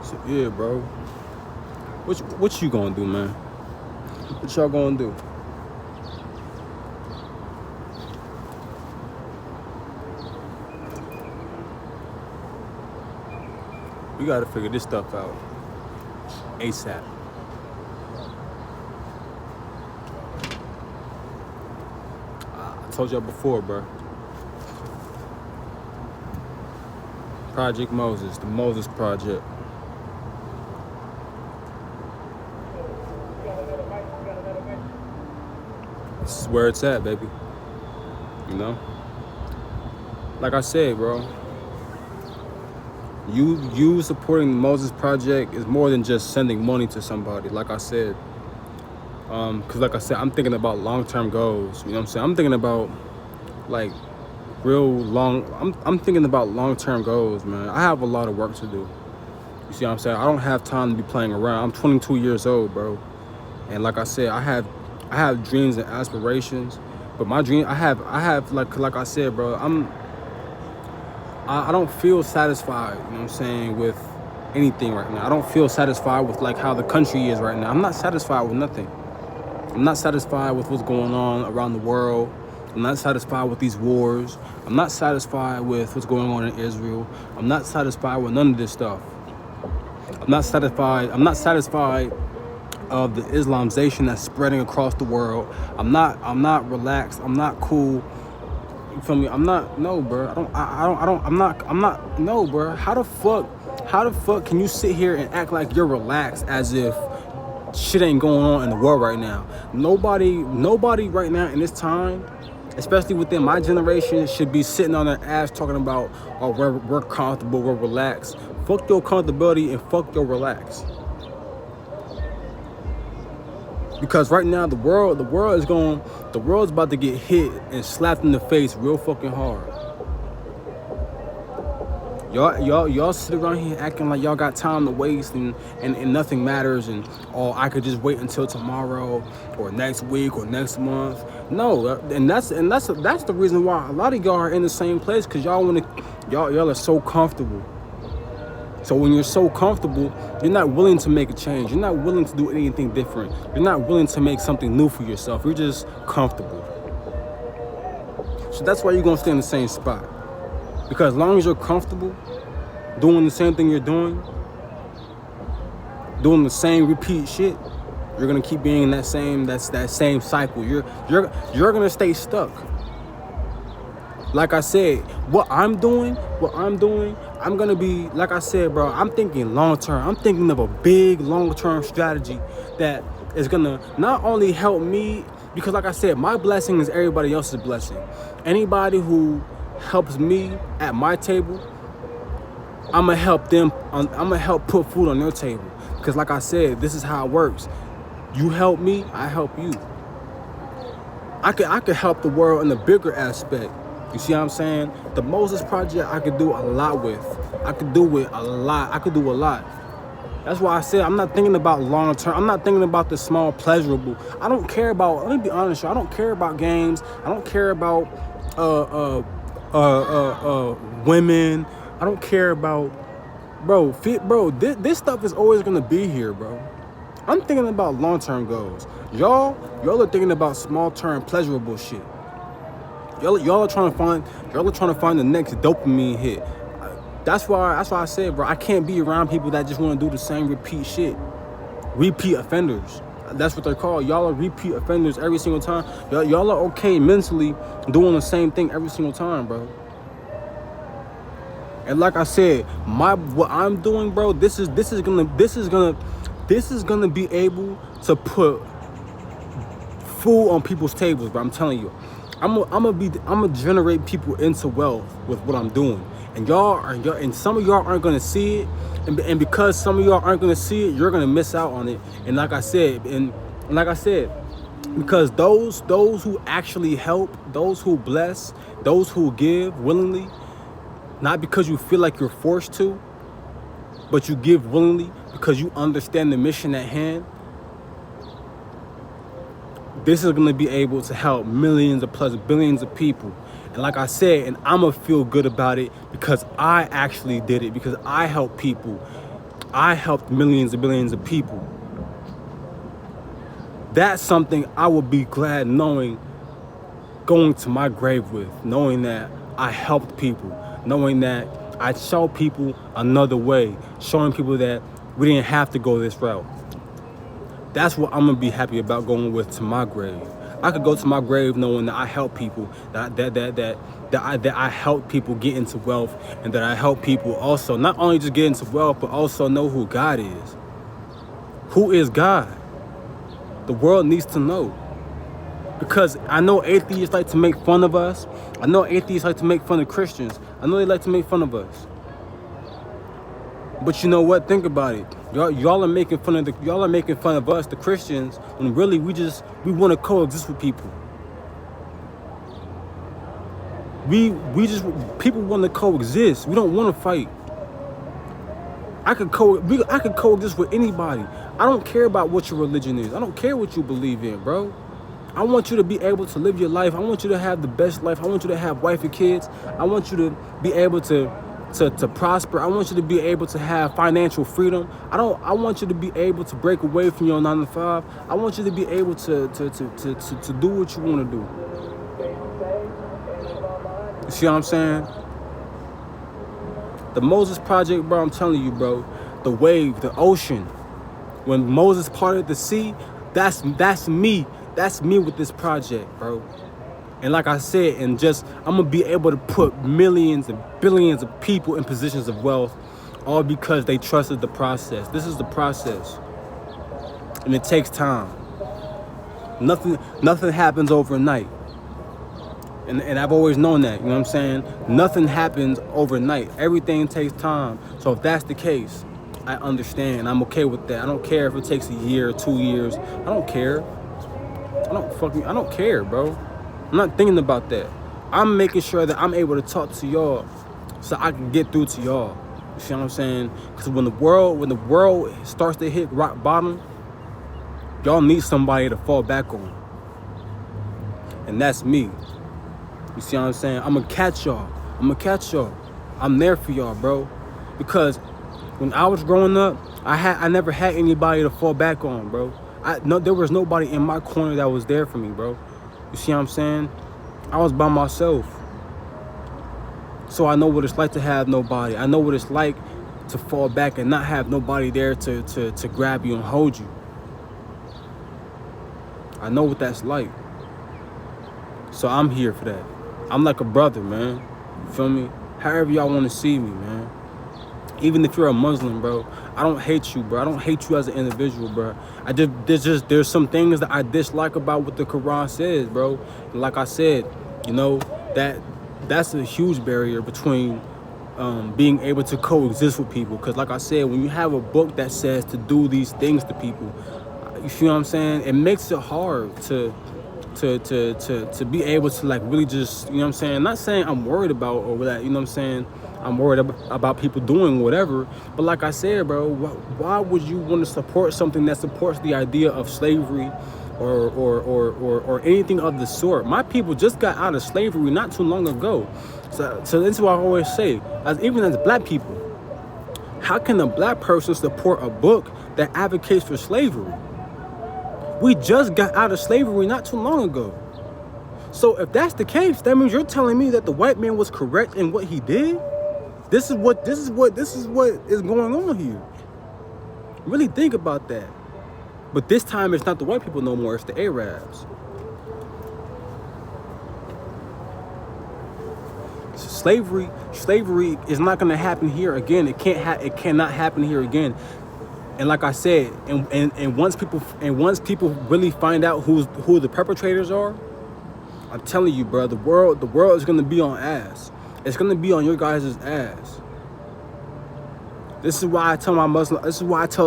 So, yeah, bro. What you gonna do, man? What y'all gonna do? We gotta figure this stuff out ASAP. I told y'all before, bro. Project Moses, the Moses Project. This is where it's at, baby. You know? Like I said, bro. You supporting the Moses Project is more than just sending money to somebody. Like I said, because like I said, I'm thinking about long-term goals. You know what I'm saying? I'm thinking about like real long. I'm thinking about long-term goals, man. I have a lot of work to do. You see what I'm saying? I don't have time to be playing around. I'm 22 years old, bro, and like I said, I have dreams and aspirations. But my dream, I have like I said, bro. I don't feel satisfied, you know what I'm saying, with anything right now. I don't feel satisfied with like how the country is right now. I'm not satisfied with nothing. I'm not satisfied with what's going on around the world. I'm not satisfied with these wars. I'm not satisfied with what's going on in Israel. I'm not satisfied with none of this stuff. I'm not satisfied of the Islamization that's spreading across the world. I'm not relaxed. I'm not cool. You feel me? I'm not, no, bro. I'm not, no, bro. How the fuck can you sit here and act like you're relaxed as if shit ain't going on in the world right now? Nobody right now in this time, especially within my generation, should be sitting on their ass talking about, oh, we're comfortable, we're relaxed. Fuck your comfortability and fuck your relax. Because right now the world's about to get hit and slapped in the face real fucking hard. Y'all sit around here acting like y'all got time to waste and nothing matters and oh, I could just wait until tomorrow or next week or next month. No, and that's the reason why a lot of y'all are in the same place, because y'all are so comfortable. So when you're so comfortable, you're not willing to make a change. You're not willing to do anything different. You're not willing to make something new for yourself. You're just comfortable. So that's why you're gonna stay in the same spot. Because as long as you're comfortable doing the same thing you're doing the same repeat shit, you're gonna keep being in that same cycle. You're gonna stay stuck. Like I said, what I'm doing, I'm gonna be, like I said, bro, I'm thinking long term. I'm thinking of a big long-term strategy that is gonna not only help me, because like I said, my blessing is everybody else's blessing. Anybody who helps me at my table, I'm gonna help them, I'm gonna help put food on their table. Because like I said, this is how it works. You help me, I help you. I could help the world in a bigger aspect. You see what I'm saying? The Moses Project, I could do a lot with. I could do a lot. That's why I said I'm not thinking about long term. I'm not thinking about the small pleasurable. I don't care about, let me be honest, I don't care about games. I don't care about women. I don't care about, bro, this stuff is always gonna be here, bro. I'm thinking about long-term goals. Y'all are thinking about small-term pleasurable shit. Y'all are trying to find the next dopamine hit. That's why I said, bro, I can't be around people that just want to do the same repeat shit. Repeat offenders. That's what they're called. Y'all are repeat offenders every single time. Y'all are okay mentally doing the same thing every single time, bro. And like I said, what I'm doing, bro, this is gonna be able to put food on people's tables, bro. I'm telling you. I'm gonna generate people into wealth with what I'm doing, and some of y'all aren't gonna see it, and because some of y'all aren't gonna see it, you're gonna miss out on it. And like I said, because those who actually help, those who bless, those who give willingly, not because you feel like you're forced to, but you give willingly because you understand the mission at hand. This is going to be able to help millions of plus billions of people. And like I said, and I'm going to feel good about it because I actually did it, because I help people. I helped millions and billions of people. That's something I would be glad knowing, going to my grave with, knowing that I helped people, knowing that I showed people another way, showing people that we didn't have to go this route. That's what I'm gonna be happy about going with to my grave. I could go to my grave knowing that I help people, that I help people get into wealth, and that I help people also not only just get into wealth, but also know who God is. Who is God? The world needs to know. Because I know atheists like to make fun of us. I know atheists like to make fun of Christians. I know they like to make fun of us. But you know what? Think about it. Y'all are making fun of us, the Christians, when really we want to coexist with people. People want to coexist. We don't want to fight. I could coexist with anybody. I don't care about what your religion is. I don't care what you believe in, bro. I want you to be able to live your life. I want you to have the best life. I want you to have wife and kids. I want you to be able to prosper. I want you to be able to have financial freedom. I want you to be able to break away from your 9 to 5. I want you to be able to do what you want to do. You see what I'm saying? The Moses Project, bro, I'm telling you, bro, the wave, the ocean, when Moses parted the sea, that's me. That's me with this project, bro. And like I said, I'm gonna be able to put millions and billions of people in positions of wealth, all because they trusted the process. This is the process, and it takes time. Nothing happens overnight. And I've always known that, you know what I'm saying? Nothing happens overnight. Everything takes time. So if that's the case, I understand. I'm okay with that. I don't care if it takes a year or 2 years. I don't care. I don't care, bro. I'm not thinking about that. I'm making sure that I'm able to talk to y'all so I can get through to y'all. You see what I'm saying? Because when the world starts to hit rock bottom, y'all need somebody to fall back on. And that's me. You see what I'm saying? I'm gonna catch y'all. I'm there for y'all, bro. Because when I was growing up, I never had anybody to fall back on, bro. There was nobody in my corner that was there for me, bro. You see what I'm saying? I was by myself. So I know what it's like to have nobody. I know what it's like to fall back and not have nobody there to grab you and hold you. I know what that's like. So I'm here for that. I'm like a brother, man. You feel me? However y'all want to see me, man. Even if you're a Muslim, bro, I don't hate you, bro. I don't hate you as an individual, bro. There's some things that I dislike about what the Quran says, bro. And like I said, you know, that's a huge barrier between being able to coexist with people. Because like I said, when you have a book that says to do these things to people, you feel what I'm saying? It makes it hard to be able to like really just, you know what I'm saying? Not saying I'm worried about or that, you know what I'm saying? I'm worried about people doing whatever. But like I said, bro, why would you want to support something that supports the idea of slavery or anything of the sort? My people just got out of slavery not too long ago. So this is what I always say, even as black people, how can a black person support a book that advocates for slavery? We just got out of slavery not too long ago. So if that's the case, that means you're telling me that the white man was correct in what he did? This is what is going on here. Really think about that. But this time it's not the white people no more, it's the Arabs. Slavery is not going to happen here again. It cannot happen here again. And like I said, and once people really find out who the perpetrators are, I'm telling you, bro, the world is gonna be on ass. It's gonna be on your guys' ass. This is why I tell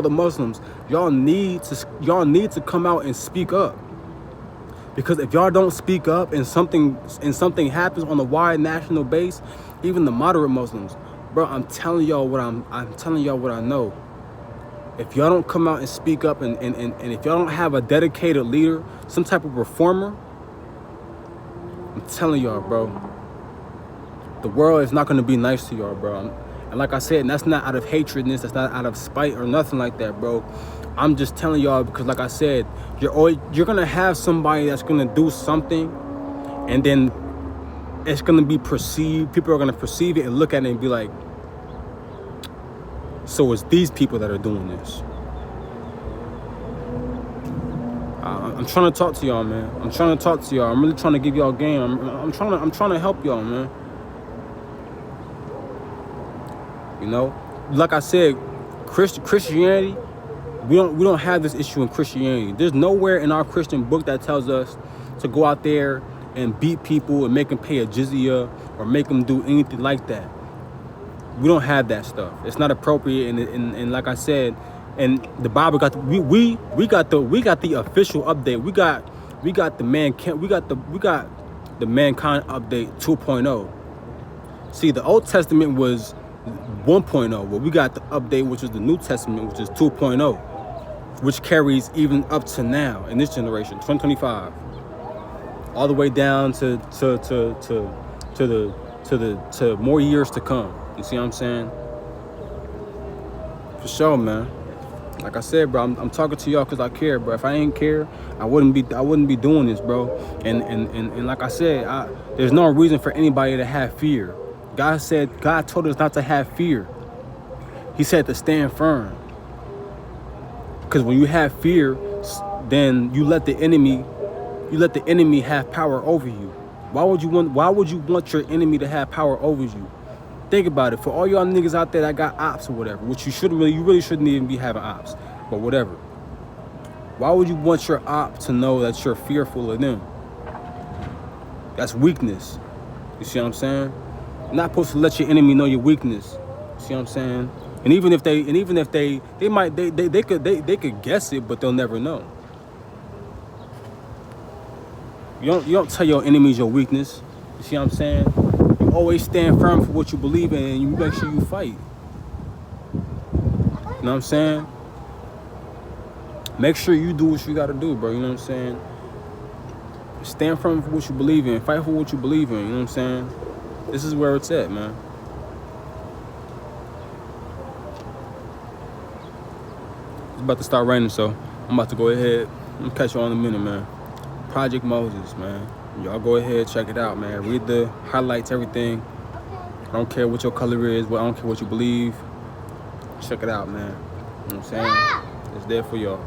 the Muslims, y'all need to come out and speak up. Because if y'all don't speak up and something happens on a wide national base, even the moderate Muslims, bro, I'm telling y'all what I know. If y'all don't come out and speak up and if y'all don't have a dedicated leader, some type of reformer, I'm telling y'all, bro, the world is not going to be nice to y'all, bro. And like I said, that's not out of hatredness, that's not out of spite or nothing like that, bro. I'm just telling y'all because, like I said, you're gonna have somebody that's gonna do something, and then it's gonna be perceived. People are gonna perceive it and look at it and be like, so it's these people that are doing this. I'm trying to talk to y'all, man. I'm trying to talk to y'all. I'm really trying to give y'all game. I'm trying to help y'all, man. You know, like I said, Christianity, we don't have this issue in Christianity. There's nowhere in our Christian book that tells us to go out there and beat people and make them pay a jizya or make them do anything like that. We don't have that stuff. It's not appropriate, and like I said, and the Bible got we got the official update. We got the mankind update 2.0. See, the Old Testament was 1.0, but we got the update, which is the New Testament, which is 2.0, which carries even up to now in this generation, 2025, all the way down to more years to come. You see what I'm saying? For sure, man. Like I said, bro, I'm talking to y'all because I care, bro. If I ain't care, I wouldn't be doing this, bro. And like I said, there's no reason for anybody to have fear. God told us not to have fear. He said to stand firm. Because when you have fear, then you let the enemy have power over you. Why would you want your enemy to have power over you? Think about it. For all y'all niggas out there that got ops or whatever, which you really shouldn't even be having ops, but whatever. Why would you want your op to know that you're fearful of them? That's weakness. You see what I'm saying? You're not supposed to let your enemy know your weakness. You see what I'm saying? And even if they could guess it, but they'll never know. You don't tell your enemies your weakness. You see what I'm saying? You always stand firm for what you believe in, and you make sure you fight. You know what I'm saying? Make sure you do what you gotta do, bro. You know what I'm saying? Stand firm for what you believe in. Fight for what you believe in. You know what I'm saying? This is where it's at, man. It's about to start raining, so I'm about to go ahead. I'm gonna catch y'all in a minute, man. Project Moses, man. Y'all go ahead, check it out, man. Read the highlights, everything. I don't care what your color is, but I don't care what you believe. Check it out, man. You know what I'm saying? It's there for y'all.